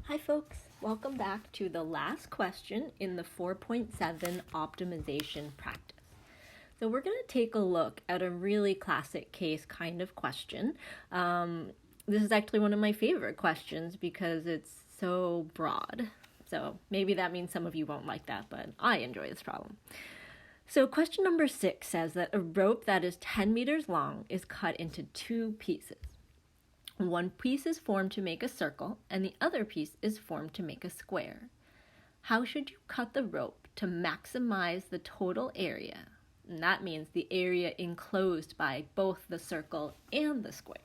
Hi folks, welcome back to the last question in the 4.7 optimization practice. So we're going to take a look at a really classic case kind of question. This is actually one of my favorite questions because it's so broad. So maybe that means some of you won't like that, but I enjoy this problem. So question number 6 says that a rope that is 10 meters long is cut into 2 pieces. One piece is formed to make a circle, and the other piece is formed to make a square. How should you cut the rope to maximize the total area? And that means the area enclosed by both the circle and the square.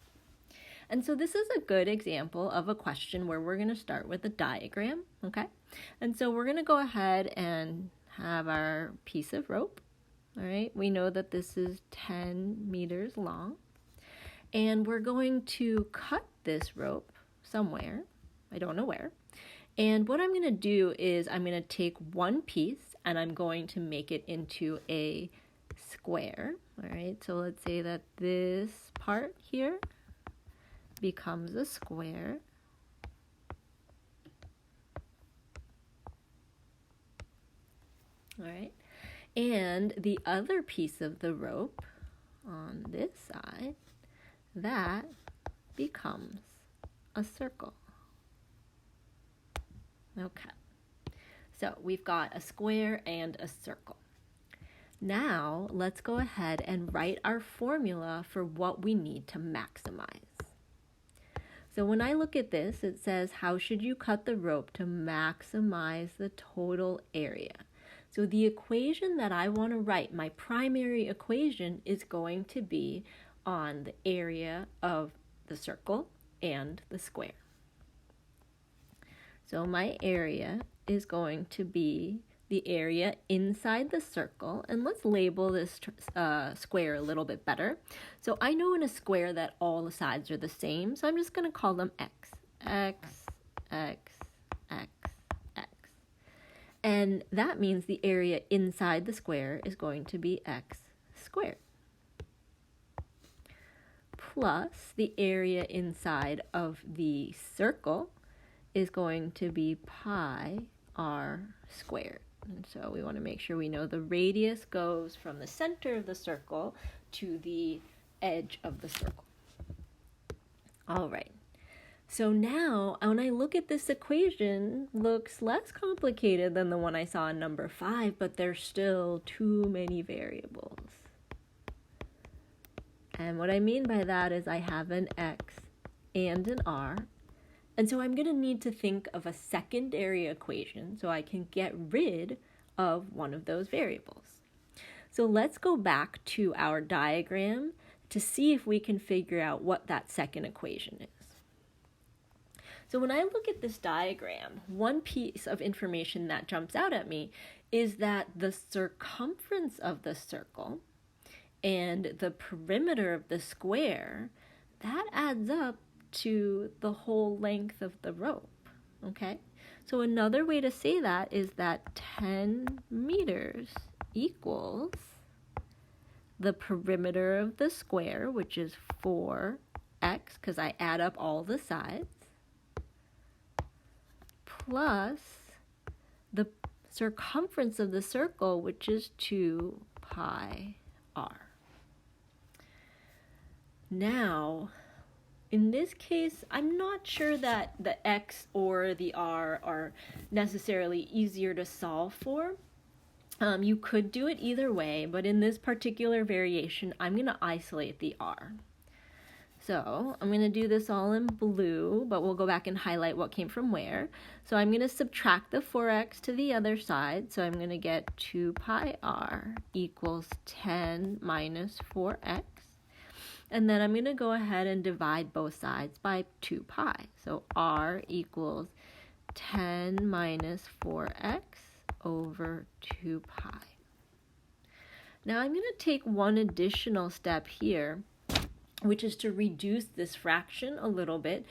And so this is a good example of a question where we're going to start with a diagram, okay? And so we're going to go ahead and have our piece of rope, all right? We know that this is 10 meters long. And we're going to cut this rope somewhere, I don't know where. And what I'm going to do is I'm going to take one piece and I'm going to make it into a square. All right, so let's say that this part here becomes a square. All right, and the other piece of the rope on this side, that becomes a circle. Okay, so we've got a square and a circle. Now let's go ahead and write our formula for what we need to maximize. So when I look at this, it says, how should you cut the rope to maximize the total area? So the equation that I want to write, my primary equation, is going to be on the area of the circle and the square. So my area is going to be the area inside the circle, and let's label this square a little bit better. So I know in a square that all the sides are the same, so I'm just going to call them x, x, x, x, x. And that means the area inside the square is going to be x squared, plus the area inside of the circle is going to be pi r squared. And so we want to make sure we know the radius goes from the center of the circle to the edge of the circle. All right. So now when I look at this equation, looks less complicated than the one I saw in number 5, but there's still too many variables. And what I mean by that is I have an x and an r. And so I'm going to need to think of a secondary equation so I can get rid of one of those variables. So let's go back to our diagram to see if we can figure out what that second equation is. So when I look at this diagram, one piece of information that jumps out at me is that the circumference of the circle and the perimeter of the square, that adds up to the whole length of the rope, okay? So another way to say that is that 10 meters equals the perimeter of the square, which is 4x, because I add up all the sides, plus the circumference of the circle, which is 2 pi r. Now, in this case, I'm not sure that the x or the r are necessarily easier to solve for. You could do it either way, but in this particular variation, I'm going to isolate the r. So I'm going to do this all in blue, but we'll go back and highlight what came from where. So I'm going to subtract the 4x to the other side. So I'm going to get 2 pi r equals 10 minus 4x. And then I'm going to go ahead and divide both sides by 2 pi. So r equals 10 minus 4x over 2 pi. Now I'm going to take one additional step here, which is to reduce this fraction a little bit,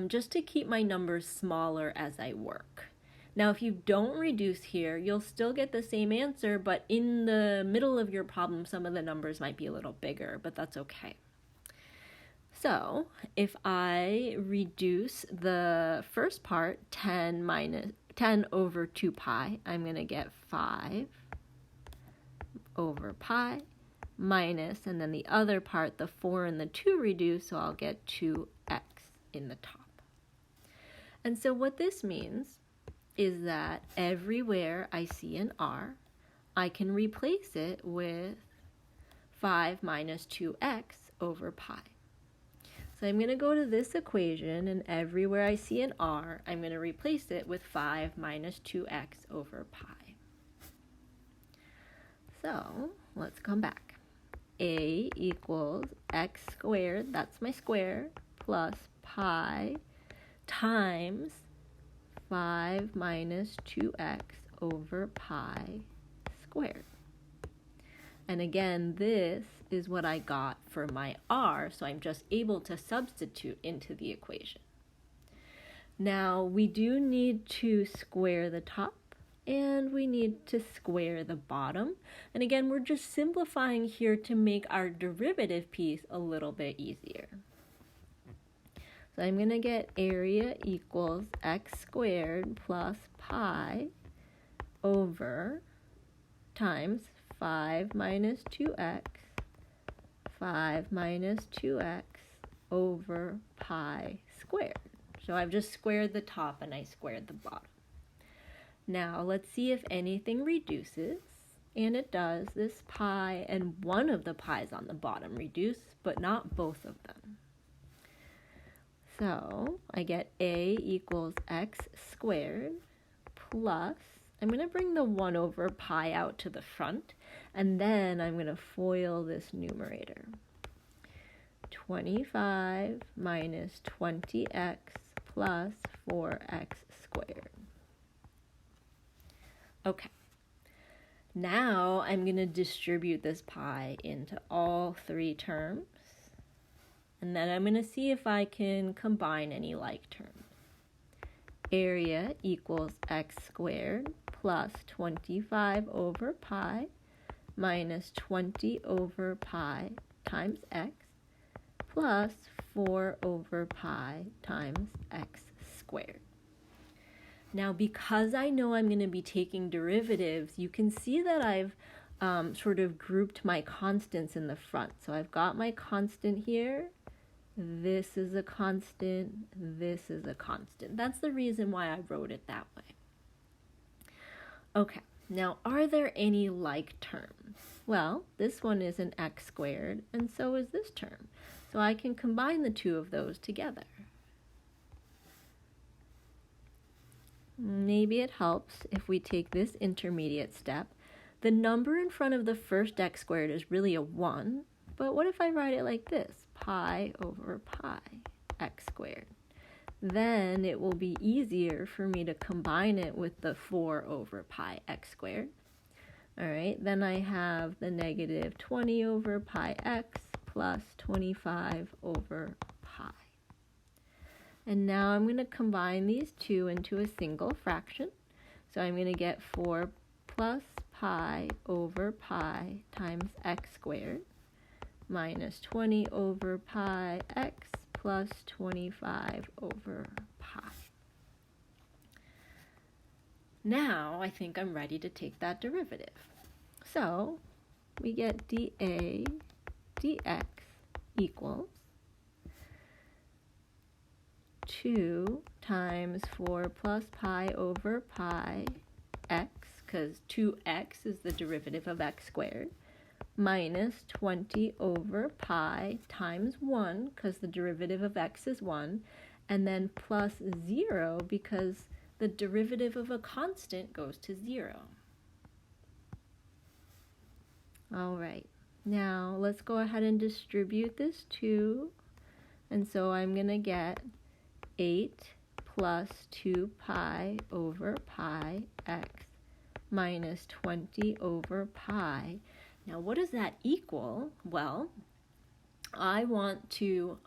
just to keep my numbers smaller as I work. Now, if you don't reduce here, you'll still get the same answer, but in the middle of your problem, some of the numbers might be a little bigger, but that's okay. So if I reduce the first part, 10 over 2 pi, I'm going to get 5 over pi minus, and then the other part, the 4 and the 2 reduce, so I'll get 2x in the top. And so what this means is that everywhere I see an r, I can replace it with 5 minus 2x over pi. So I'm going to go to this equation, and everywhere I see an r, I'm going to replace it with 5 minus 2x over pi. So let's come back. A equals x squared, that's my square, plus pi times 5 minus 2x over pi squared. And again, this is what I got for my r, so I'm just able to substitute into the equation. Now, we do need to square the top, and we need to square the bottom. And again, we're just simplifying here to make our derivative piece a little bit easier. So I'm going to get area equals x squared plus pi over times 5 minus 2x, 5 minus 2x over pi squared. So I've just squared the top and I squared the bottom. Now let's see if anything reduces, and it does. This pi and one of the pi's on the bottom reduce, but not both of them. So I get a equals x squared plus, I'm going to bring the 1 over pi out to the front, and then I'm going to FOIL this numerator. 25 minus 20x plus 4x squared. Okay, now I'm going to distribute this pi into all three terms, and then I'm going to see if I can combine any like terms. Area equals x squared plus 25 over pi minus 20 over pi times x plus 4 over pi times x squared. Now, because I know I'm going to be taking derivatives, you can see that I've sort of grouped my constants in the front. So I've got my constant here. This is a constant. This is a constant. That's the reason why I wrote it that way. Okay, now are there any like terms? Well, this one is an x squared, and so is this term. So I can combine the two of those together. Maybe it helps if we take this intermediate step. The number in front of the first x squared is really a 1, but what if I write it like this? Pi over pi x squared. Then it will be easier for me to combine it with the 4 over pi x squared. All right, then I have the negative 20 over pi x plus 25 over pi. And now I'm going to combine these two into a single fraction. So I'm going to get 4 plus pi over pi times x squared minus 20 over pi x plus 25 over pi. Now I think I'm ready to take that derivative. So we get dA dx equals 2 times 4 plus pi over pi x, because 2x is the derivative of x squared, minus 20 over pi times 1, because the derivative of x is 1, and then plus 0, because the derivative of a constant goes to 0. All right, now let's go ahead and distribute this 2, and so I'm going to get 8 plus 2 pi over pi x minus 20 over pi. Now, what does that equal? Well, I want to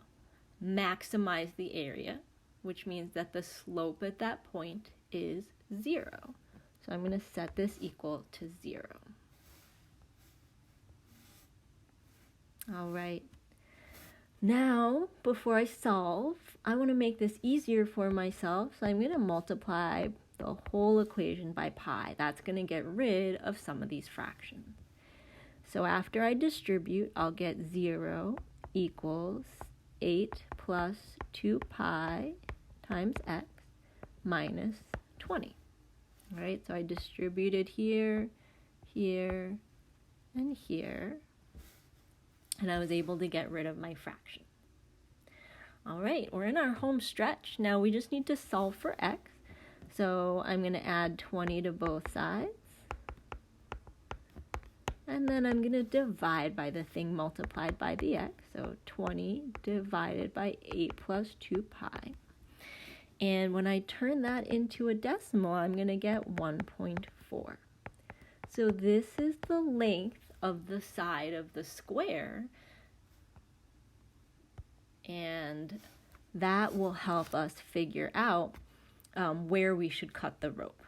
maximize the area, which means that the slope at that point is 0. So I'm going to set this equal to 0. All right. Now, before I solve, I want to make this easier for myself, so I'm going to multiply the whole equation by pi. That's going to get rid of some of these fractions. So after I distribute, I'll get 0 equals 8 plus 2 pi times x minus 20. All right, so I distributed here, here, and here, and I was able to get rid of my fraction. All right, we're in our home stretch. Now we just need to solve for x. So I'm going to add 20 to both sides. And then I'm going to divide by the thing multiplied by the x. So 20 divided by 8 plus 2 pi. And when I turn that into a decimal, I'm going to get 1.4. So this is the length of the side of the square. And that will help us figure out where we should cut the rope.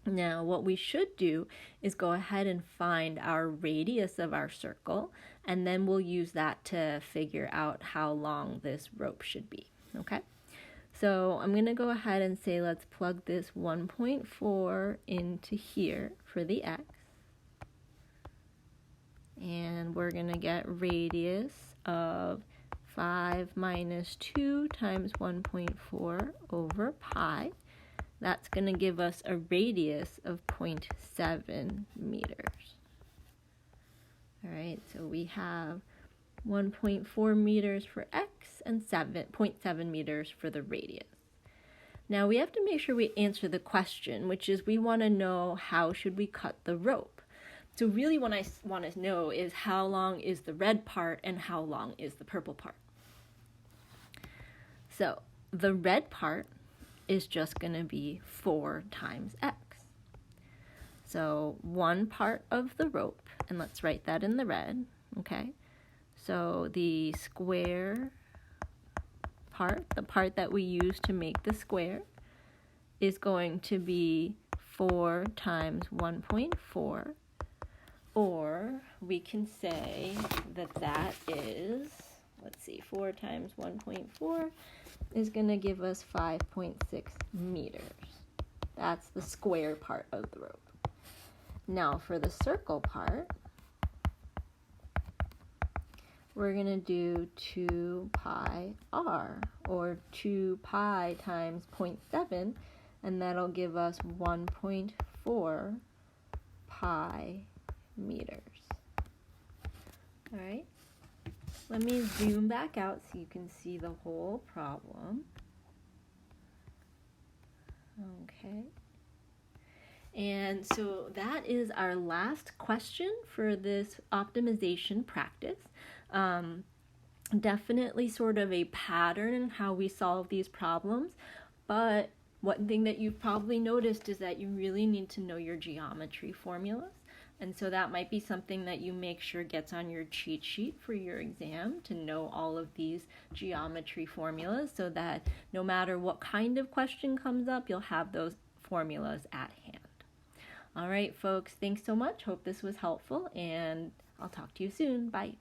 Now, what we should do is go ahead and find our radius of our circle, and then we'll use that to figure out how long this rope should be, okay? So I'm going to go ahead and say let's plug this 1.4 into here for the x. And we're going to get radius of 5 minus 2 times 1.4 over pi. That's going to give us a radius of 0.7 meters. All right, so we have 1.4 meters for x and 0.7 meters for the radius. Now we have to make sure we answer the question, which is we want to know how should we cut the rope. So really what I want to know is how long is the red part and how long is the purple part. So the red part is just going to be 4 times x. So one part of the rope, and let's write that in the red, okay? So the square part, the part that we use to make the square, is going to be 4 times 1.4, or we can say that that is, let's see, 4 times 1.4 is going to give us 5.6 meters. That's the square part of the rope. Now for the circle part, we're going to do 2 pi r, or 2 pi times 0.7, and that'll give us 1.4 pi meters. All right. Let me zoom back out so you can see the whole problem. Okay. And so that is our last question for this optimization practice. Definitely sort of a pattern in how we solve these problems, but one thing that you've probably noticed is that you really need to know your geometry formulas. And so that might be something that you make sure gets on your cheat sheet for your exam, to know all of these geometry formulas so that no matter what kind of question comes up, you'll have those formulas at hand. All right, folks, thanks so much. Hope this was helpful, and I'll talk to you soon. Bye.